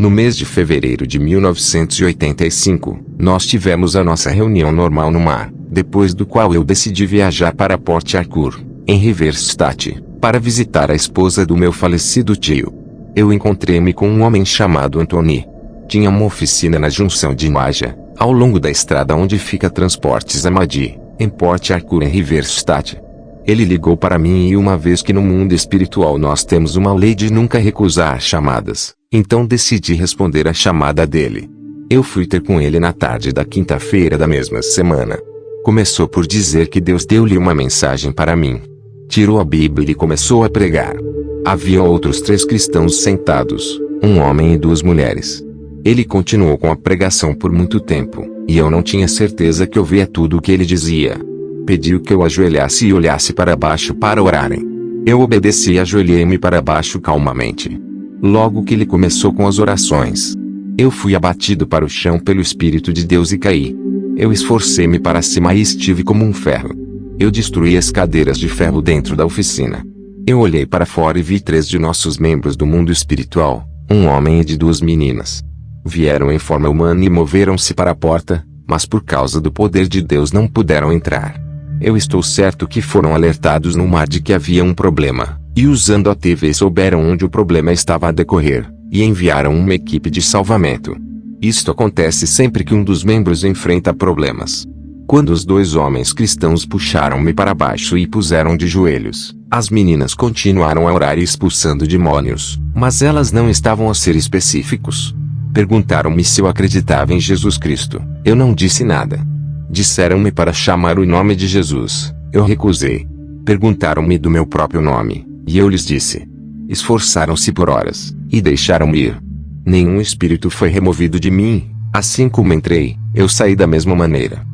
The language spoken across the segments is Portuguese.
No mês de fevereiro de 1985, nós tivemos a nossa reunião normal no mar, depois do qual eu decidi viajar para Port Harcourt, em Riverstad, para visitar a esposa do meu falecido tio. Eu encontrei-me com um homem chamado Anthony. Tinha uma oficina na junção de Maja, ao longo da estrada onde fica Transportes Amadi, em Port Harcourt em Riverstad. Ele ligou para mim e uma vez que no mundo espiritual nós temos uma lei de nunca recusar chamadas, então decidi responder a chamada dele. Eu fui ter com ele na tarde da quinta-feira da mesma semana. Começou por dizer que Deus deu-lhe uma mensagem para mim. Tirou a Bíblia e começou a pregar. Havia outros 3 cristãos sentados, um homem e 2 mulheres. Ele continuou com a pregação por muito tempo, e eu não tinha certeza que ouvia tudo o que ele dizia. Pediu que eu ajoelhasse e olhasse para baixo para orarem. Eu obedeci e ajoelhei-me para baixo calmamente. Logo que ele começou com as orações, eu fui abatido para o chão pelo Espírito de Deus e caí. Eu esforcei-me para cima e estive como um ferro. Eu destruí as cadeiras de ferro dentro da oficina. Eu olhei para fora e vi 3 de nossos membros do mundo espiritual, um homem e de 2 meninas. Vieram em forma humana e moveram-se para a porta, mas por causa do poder de Deus não puderam entrar. Eu estou certo que foram alertados no mar de que havia um problema, e usando a TV souberam onde o problema estava a decorrer, e enviaram uma equipe de salvamento. Isto acontece sempre que um dos membros enfrenta problemas. Quando os 2 homens cristãos puxaram-me para baixo e puseram de joelhos, as meninas continuaram a orar e expulsando demônios, mas elas não estavam a ser específicos. Perguntaram-me se eu acreditava em Jesus Cristo. Eu não disse nada. Disseram-me para chamar o nome de Jesus. Eu recusei. Perguntaram-me do meu próprio nome, e eu lhes disse. Esforçaram-se por horas, e deixaram-me ir. Nenhum espírito foi removido de mim. Assim como entrei, eu saí da mesma maneira.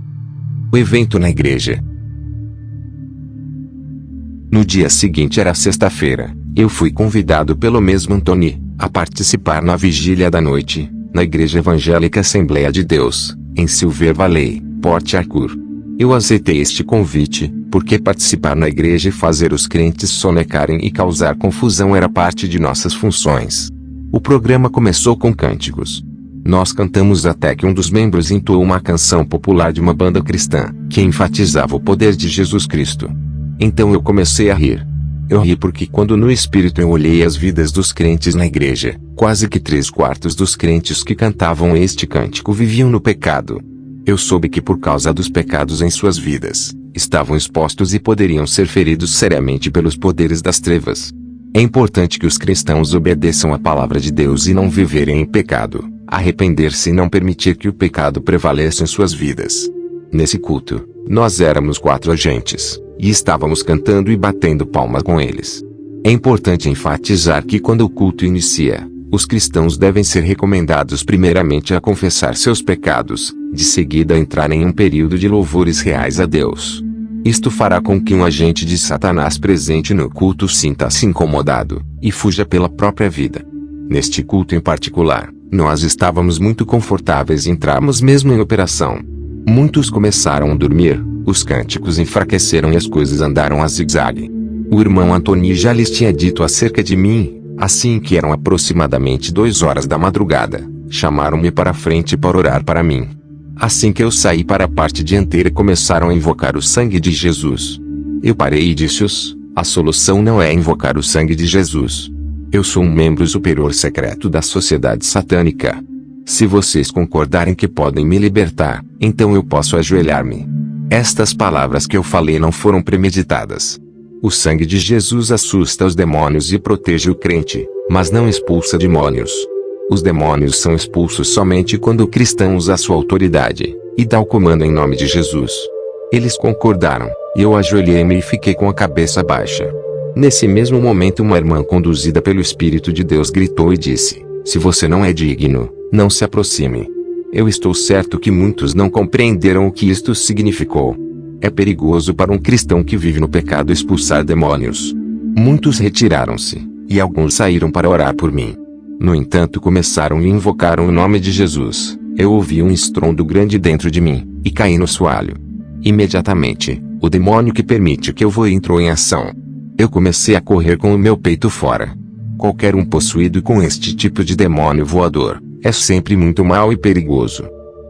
O evento na igreja. No dia seguinte era sexta-feira. Eu fui convidado pelo mesmo Anthony a participar na vigília da noite, na Igreja Evangélica Assembleia de Deus, em Silver Valley, Port Harcourt. Eu aceitei este convite, porque participar na igreja e fazer os crentes sonecarem e causar confusão era parte de nossas funções. O programa começou com cânticos. Nós cantamos até que um dos membros entoou uma canção popular de uma banda cristã, que enfatizava o poder de Jesus Cristo. Então eu comecei a rir. Eu ri porque quando no espírito eu olhei as vidas dos crentes na igreja, quase que 3/4 dos crentes que cantavam este cântico viviam no pecado. Eu soube que por causa dos pecados em suas vidas, estavam expostos e poderiam ser feridos seriamente pelos poderes das trevas. É importante que os cristãos obedeçam a palavra de Deus e não viverem em pecado, arrepender-se e não permitir que o pecado prevaleça em suas vidas. Nesse culto, nós éramos 4 agentes, e estávamos cantando e batendo palmas com eles. É importante enfatizar que quando o culto inicia, os cristãos devem ser recomendados primeiramente a confessar seus pecados, de seguida a entrar em um período de louvores reais a Deus. Isto fará com que um agente de Satanás presente no culto sinta-se incomodado, e fuja pela própria vida. Neste culto em particular, nós estávamos muito confortáveis e entramos mesmo em operação. Muitos começaram a dormir, os cânticos enfraqueceram e as coisas andaram a zigue-zague. O irmão Anthony já lhes tinha dito acerca de mim. Assim que eram aproximadamente 2 horas da madrugada, chamaram-me para a frente para orar para mim. Assim que eu saí para a parte dianteira começaram a invocar o sangue de Jesus. Eu parei e disse-os, a solução não é invocar o sangue de Jesus. Eu sou um membro superior secreto da sociedade satânica. Se vocês concordarem que podem me libertar, então eu posso ajoelhar-me. Estas palavras que eu falei não foram premeditadas. O sangue de Jesus assusta os demônios e protege o crente, mas não expulsa demônios. Os demônios são expulsos somente quando o cristão usa sua autoridade, e dá o comando em nome de Jesus. Eles concordaram, e eu ajoelhei-me e fiquei com a cabeça baixa. Nesse mesmo momento uma irmã conduzida pelo Espírito de Deus gritou e disse, se você não é digno, não se aproxime. Eu estou certo que muitos não compreenderam o que isto significou. É perigoso para um cristão que vive no pecado expulsar demônios. Muitos retiraram-se, e alguns saíram para orar por mim. No entanto começaram e invocaram o nome de Jesus. Eu ouvi um estrondo grande dentro de mim, e caí no soalho. Imediatamente, o demônio que permite que eu voe entrou em ação. Eu comecei a correr com o meu peito fora. Qualquer um possuído com este tipo de demônio voador é sempre muito mau e perigoso.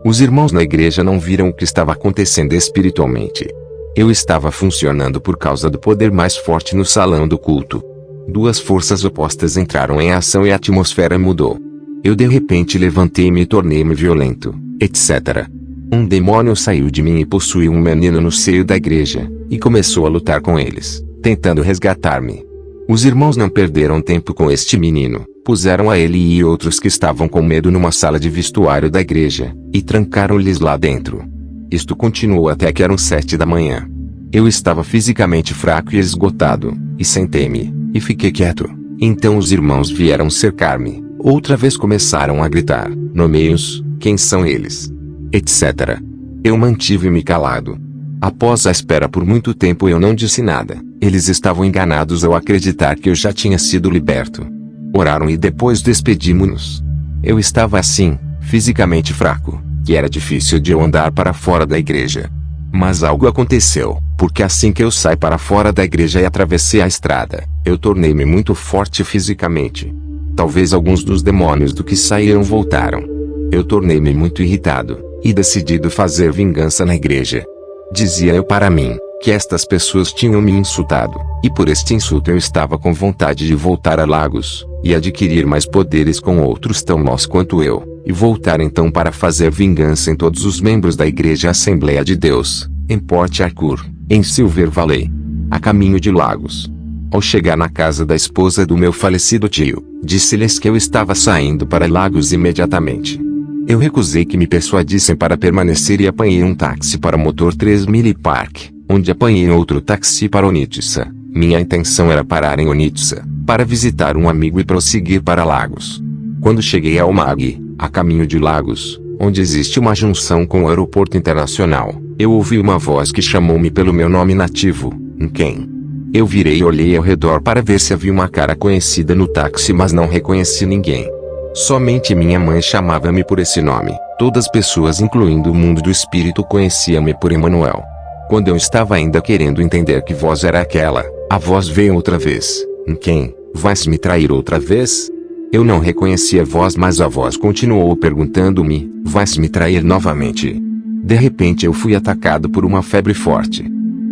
Os irmãos na igreja não viram o que estava acontecendo espiritualmente. Eu estava funcionando por causa do poder mais forte no salão do culto. Duas forças opostas entraram em ação e a atmosfera mudou. Eu de repente levantei-me e tornei-me violento, etc. Um demônio saiu de mim e possuiu um menino no seio da igreja, e começou a lutar com eles, tentando resgatar-me. Os irmãos não perderam tempo com este menino, puseram a ele e outros que estavam com medo numa sala de vestuário da igreja, e trancaram-lhes lá dentro. Isto continuou até que eram 7 da manhã. Eu estava fisicamente fraco e esgotado, e sentei-me, e fiquei quieto. Então os irmãos vieram cercar-me, outra vez começaram a gritar, nomeie-os, quem são eles? Etc. Eu mantive-me calado. Após a espera por muito tempo eu não disse nada. Eles estavam enganados ao acreditar que eu já tinha sido liberto. Oraram e depois despedimos-nos. Eu estava assim, fisicamente fraco, que era difícil de eu andar para fora da igreja. Mas algo aconteceu, porque assim que eu saí para fora da igreja e atravessei a estrada, eu tornei-me muito forte fisicamente. Talvez alguns dos demônios do que saíram voltaram. Eu tornei-me muito irritado, e decidido fazer vingança na igreja. Dizia eu para mim, que estas pessoas tinham me insultado, e por este insulto eu estava com vontade de voltar a Lagos, e adquirir mais poderes com outros tão maus quanto eu, e voltar então para fazer vingança em todos os membros da Igreja Assembleia de Deus, em Port Harcourt, em Silver Valley, a caminho de Lagos. Ao chegar na casa da esposa do meu falecido tio, disse-lhes que eu estava saindo para Lagos imediatamente. Eu recusei que me persuadissem para permanecer e apanhei um táxi para Motor 3000 Park, onde apanhei outro táxi para Onitsha. Minha intenção era parar em Onitsha, para visitar um amigo e prosseguir para Lagos. Quando cheguei ao Mag, a caminho de Lagos, onde existe uma junção com o aeroporto internacional, eu ouvi uma voz que chamou-me pelo meu nome nativo, Nken. Eu virei e olhei ao redor para ver se havia uma cara conhecida no táxi, mas não reconheci ninguém. Somente minha mãe chamava-me por esse nome. Todas as pessoas, incluindo o mundo do espírito, conheciam-me por Emmanuel. Quando eu estava ainda querendo entender que voz era aquela, a voz veio outra vez. Quem? Vais me trair outra vez? Eu não reconheci a voz, mas a voz continuou perguntando-me, vais me trair novamente? De repente eu fui atacado por uma febre forte.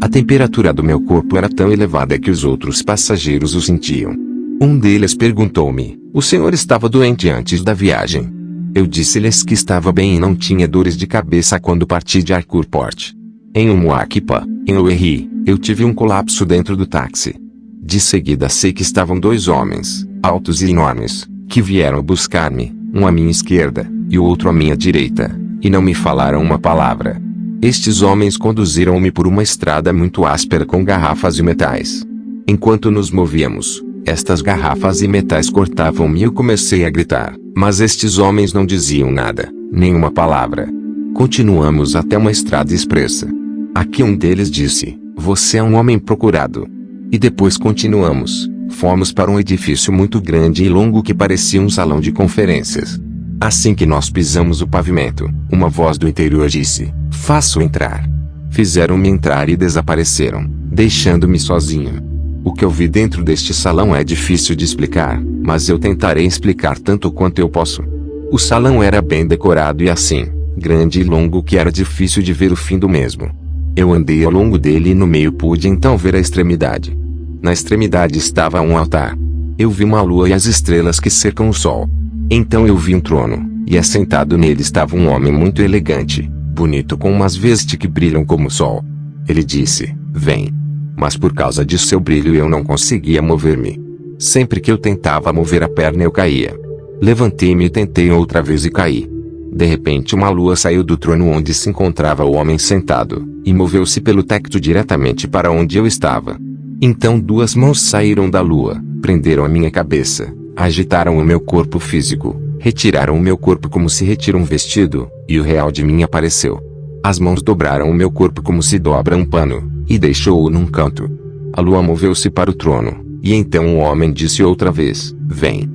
A temperatura do meu corpo era tão elevada que os outros passageiros o sentiam. Um deles perguntou-me, o senhor estava doente antes da viagem? Eu disse-lhes que estava bem e não tinha dores de cabeça quando parti de Harcourt Port. Em Umuaquipa, em Owerri, eu tive um colapso dentro do táxi. De seguida sei que estavam dois homens, altos e enormes, que vieram buscar-me, um à minha esquerda, e o outro à minha direita, e não me falaram uma palavra. Estes homens conduziram-me por uma estrada muito áspera com garrafas e metais. Enquanto nos movíamos, estas garrafas e metais cortavam-me e eu comecei a gritar, mas estes homens não diziam nada, nenhuma palavra. Continuamos até uma estrada expressa. Aqui um deles disse, você é um homem procurado. E depois continuamos, fomos para um edifício muito grande e longo que parecia um salão de conferências. Assim que nós pisamos o pavimento, uma voz do interior disse, faço entrar. Fizeram-me entrar e desapareceram, deixando-me sozinho. O que eu vi dentro deste salão é difícil de explicar, mas eu tentarei explicar tanto quanto eu posso. O salão era bem decorado e assim, grande e longo que era difícil de ver o fim do mesmo. Eu andei ao longo dele e no meio pude então ver a extremidade. Na extremidade estava um altar. Eu vi uma lua e as estrelas que cercam o sol. Então eu vi um trono, e assentado nele estava um homem muito elegante, bonito com umas vestes que brilham como o sol. Ele disse, vem. Mas por causa de seu brilho eu não conseguia mover-me. Sempre que eu tentava mover a perna eu caía. Levantei-me e tentei outra vez e caí. De repente uma lua saiu do trono onde se encontrava o homem sentado, e moveu-se pelo teto diretamente para onde eu estava. Então duas mãos saíram da lua, prenderam a minha cabeça, agitaram o meu corpo físico, retiraram o meu corpo como se retira um vestido, e o real de mim apareceu. As mãos dobraram o meu corpo como se dobra um pano, e deixou-o num canto. A lua moveu-se para o trono, e então o homem disse outra vez, vem.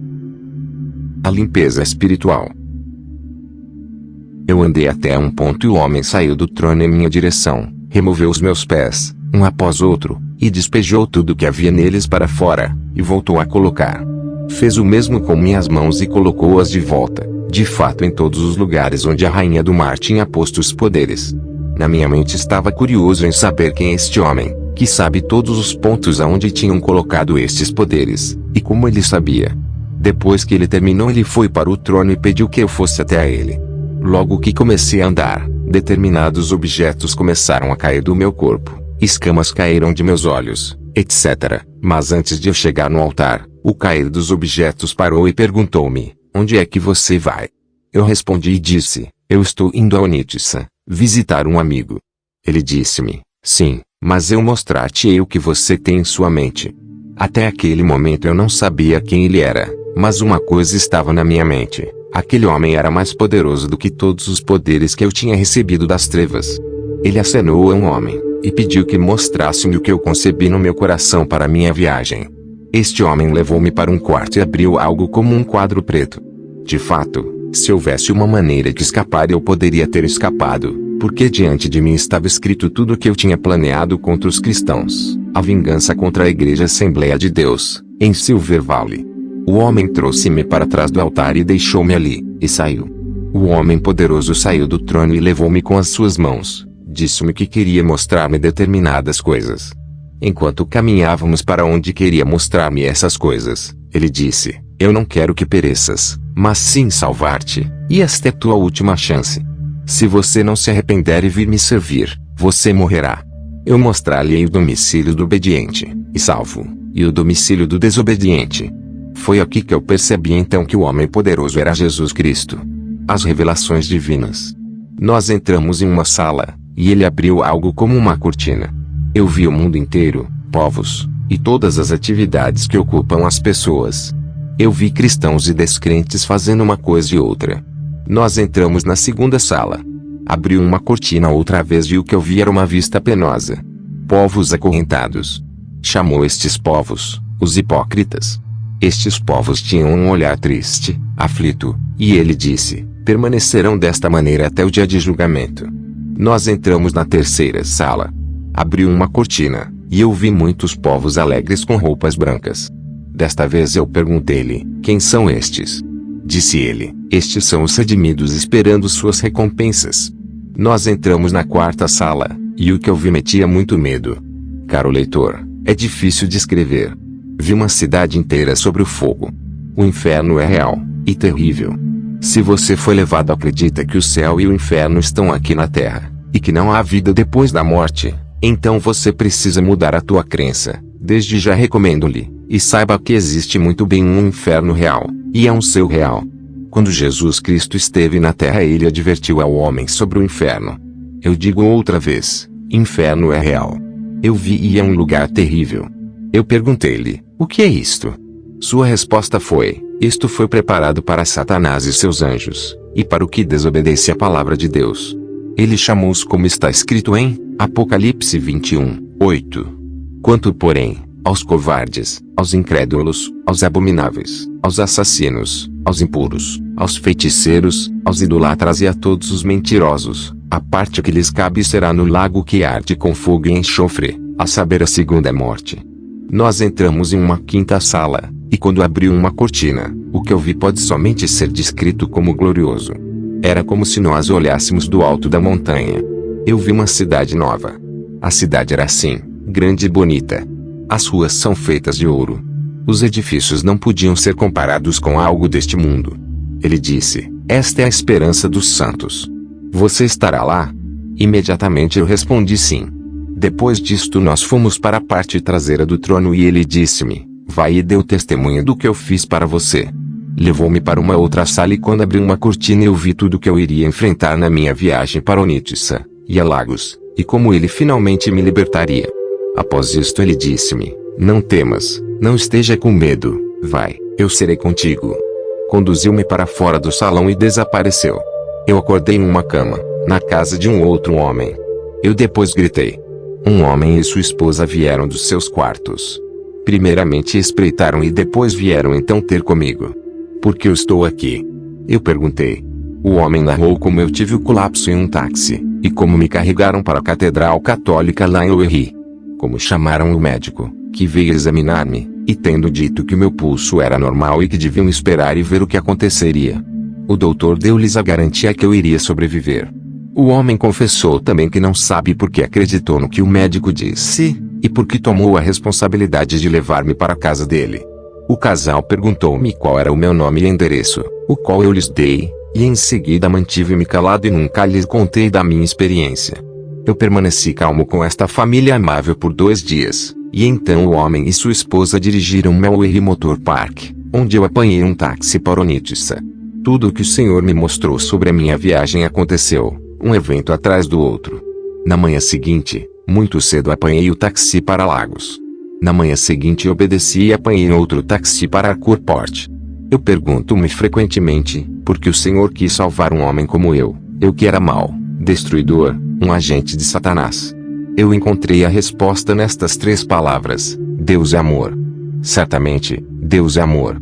A limpeza espiritual. Eu andei até um ponto e o homem saiu do trono em minha direção, removeu os meus pés, um após outro, e despejou tudo que havia neles para fora, e voltou a colocar. Fez o mesmo com minhas mãos e colocou-as de volta, de fato em todos os lugares onde a rainha do mar tinha posto os poderes. Na minha mente estava curioso em saber quem é este homem, que sabe todos os pontos aonde tinham colocado estes poderes, e como ele sabia. Depois que ele terminou, ele foi para o trono e pediu que eu fosse até a ele. Logo que comecei a andar, determinados objetos começaram a cair do meu corpo, escamas caíram de meus olhos, etc. Mas antes de eu chegar no altar, o cair dos objetos parou e perguntou-me: onde é que você vai? Eu respondi e disse: eu estou indo a Onitsha, visitar um amigo. Ele disse-me: sim, mas eu mostrar-te-ei o que você tem em sua mente. Até aquele momento eu não sabia quem ele era, mas uma coisa estava na minha mente: aquele homem era mais poderoso do que todos os poderes que eu tinha recebido das trevas. Ele acenou a um homem, e pediu que mostrasse-me o que eu concebi no meu coração para minha viagem. Este homem levou-me para um quarto e abriu algo como um quadro preto. De fato, se houvesse uma maneira de escapar eu poderia ter escapado, porque diante de mim estava escrito tudo o que eu tinha planeado contra os cristãos, a vingança contra a Igreja Assembleia de Deus, em Silver Valley. O homem trouxe-me para trás do altar e deixou-me ali, e saiu. O homem poderoso saiu do trono e levou-me com as suas mãos, disse-me que queria mostrar-me determinadas coisas. Enquanto caminhávamos para onde queria mostrar-me essas coisas, ele disse: eu não quero que pereças, mas sim salvar-te, e esta é tua última chance. Se você não se arrepender e vir me servir, você morrerá. Eu mostrar-lhe-ei o domicílio do obediente, e salvo, e o domicílio do desobediente. Foi aqui que eu percebi então que o homem poderoso era Jesus Cristo. As revelações divinas. Nós entramos em uma sala, e ele abriu algo como uma cortina. Eu vi o mundo inteiro, povos, e todas as atividades que ocupam as pessoas. Eu vi cristãos e descrentes fazendo uma coisa e outra. Nós entramos na segunda sala. Abriu uma cortina outra vez e o que eu vi era uma vista penosa. Povos acorrentados. Chamou estes povos, os hipócritas. Estes povos tinham um olhar triste, aflito, e ele disse: permanecerão desta maneira até o dia de julgamento. Nós entramos na terceira sala. Abriu uma cortina, e eu vi muitos povos alegres com roupas brancas. Desta vez eu perguntei-lhe: quem são estes? Disse ele: estes são os redimidos esperando suas recompensas. Nós entramos na quarta sala, e o que eu vi metia muito medo. Caro leitor, é difícil descrever. Vi uma cidade inteira sobre o fogo. O inferno é real, e terrível. Se você foi levado acredita que o céu e o inferno estão aqui na terra, e que não há vida depois da morte, então você precisa mudar a tua crença. Desde já recomendo-lhe, e saiba que existe muito bem um inferno real, e é um céu real. Quando Jesus Cristo esteve na terra ele advertiu ao homem sobre o inferno. Eu digo outra vez, inferno é real. Eu vi e é um lugar terrível. Eu perguntei-lhe: o que é isto? Sua resposta foi: isto foi preparado para Satanás e seus anjos, e para o que desobedece à palavra de Deus. Ele chamou-os como está escrito em Apocalipse 21:8. Quanto, porém, aos covardes, aos incrédulos, aos abomináveis, aos assassinos, aos impuros, aos feiticeiros, aos idolatras e a todos os mentirosos, a parte que lhes cabe será no lago que arde com fogo e enxofre, a saber, a segunda morte. Nós entramos em uma quinta sala, e quando abriu uma cortina, o que eu vi pode somente ser descrito como glorioso. Era como se nós olhássemos do alto da montanha. Eu vi uma cidade nova. A cidade era assim, grande e bonita. As ruas são feitas de ouro. Os edifícios não podiam ser comparados com algo deste mundo. Ele disse: esta é a esperança dos santos. Você estará lá? Imediatamente eu respondi sim. Depois disto nós fomos para a parte traseira do trono e ele disse-me: vai e dê o testemunho do que eu fiz para você. Levou-me para uma outra sala e quando abri uma cortina eu vi tudo o que eu iria enfrentar na minha viagem para Onitsha, e a Lagos, e como ele finalmente me libertaria. Após isto ele disse-me: não temas, não esteja com medo, vai, eu serei contigo. Conduziu-me para fora do salão e desapareceu. Eu acordei em uma cama, na casa de um outro homem. Eu depois gritei. Um homem e sua esposa vieram dos seus quartos. Primeiramente espreitaram e depois vieram então ter comigo. Por que eu estou aqui? Eu perguntei. O homem narrou como eu tive o colapso em um táxi, e como me carregaram para a Catedral Católica lá em Owerri. Como chamaram o médico, que veio examinar-me, E tendo dito que o meu pulso era normal e que deviam esperar e ver o que aconteceria, o doutor deu-lhes a garantia que eu iria sobreviver. O homem confessou também que não sabe por que acreditou no que o médico disse, e por que tomou a responsabilidade de levar-me para a casa dele. O casal perguntou-me qual era o meu nome e endereço, o qual eu lhes dei, e em seguida mantive-me calado e nunca lhes contei da minha experiência. Eu permaneci calmo com esta família amável por 2 dias, e então o homem e sua esposa dirigiram-me ao Erie Motor Park, onde eu apanhei um táxi para Onitsha. Tudo o que o Senhor me mostrou sobre a minha viagem aconteceu, um evento atrás do outro. Na manhã seguinte, muito cedo apanhei o táxi para Lagos. Na manhã seguinte obedeci e apanhei outro táxi para Airport. Eu pergunto-me frequentemente, por que o Senhor quis salvar um homem como eu que era mau, destruidor, um agente de Satanás. Eu encontrei a resposta nestas 3 palavras: Deus é amor. Certamente, Deus é amor.